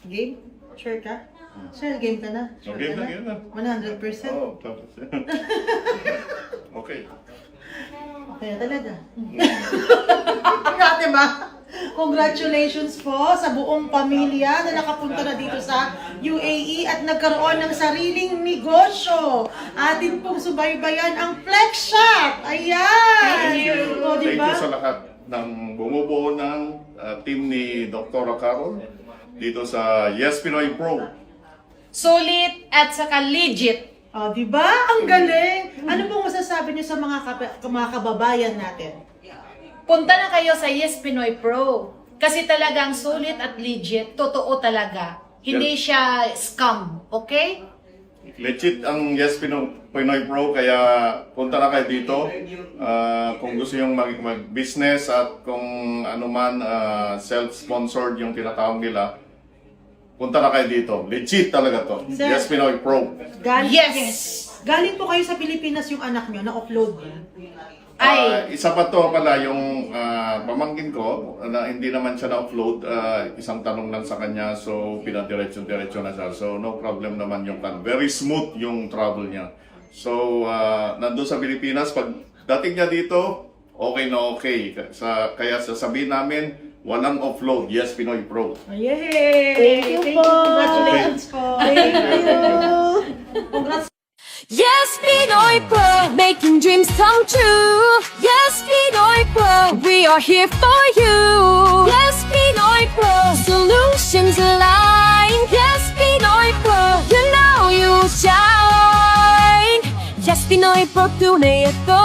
Game? Sure ka? Sure, game ka na? Sure Game ka na, game na. 100%? Oo, tapos. Okay. Okay na talaga. Grabe ba? Congratulations po sa buong pamilya na nakapunta na dito sa UAE at nagkaroon ng sariling negosyo. Atin pong subaybayan ang Flex Shop. Ayan! Thank you. O, Thank diba? you sa lahat ng bumubuo ng team ni Dr. Carol dito sa Yes Pinoy Pro. Sulit at saka legit. O, diba? Ang galing! Ano pong masasabi niyo sa mga kababayan natin? Punta na kayo sa Yes Pinoy Pro. Kasi talagang sulit at legit. Totoo talaga. Hindi siya scam. Okay? Legit ang Yes Pinoy Pro, kaya punta na kayo dito. Kung gusto yung mag-business at kung ano man self-sponsored yung tinatawag nila, punta na kayo dito. Legit talaga to. Sir. Yes Pinoy Pro. Yes! Galing po kayo sa Pilipinas yung anak niyo, na-upload niyo. Ay, Isa pa to pala yung pamangkin ko na hindi naman siya na-upload. Isang tanong lang sa kanya, so pinadiretso-diretso na siya. So no problem naman yung kan. Very smooth yung travel niya. So nandun sa Pilipinas, pag dating niya dito, okay na okay. Kaya sasabihin namin, walang offload. Yes, Pinoy Pro. Yay! Thank you po. Congratulations po. Thank you. Congrats. Yes, Pinoy Pro, making dreams come true. Yes, Pinoy Pro, we are here for you. Yes, Pinoy Pro, solutions align. Yes, Pinoy Pro, you know you shine. Yes, Pinoy Pro, tunay ito.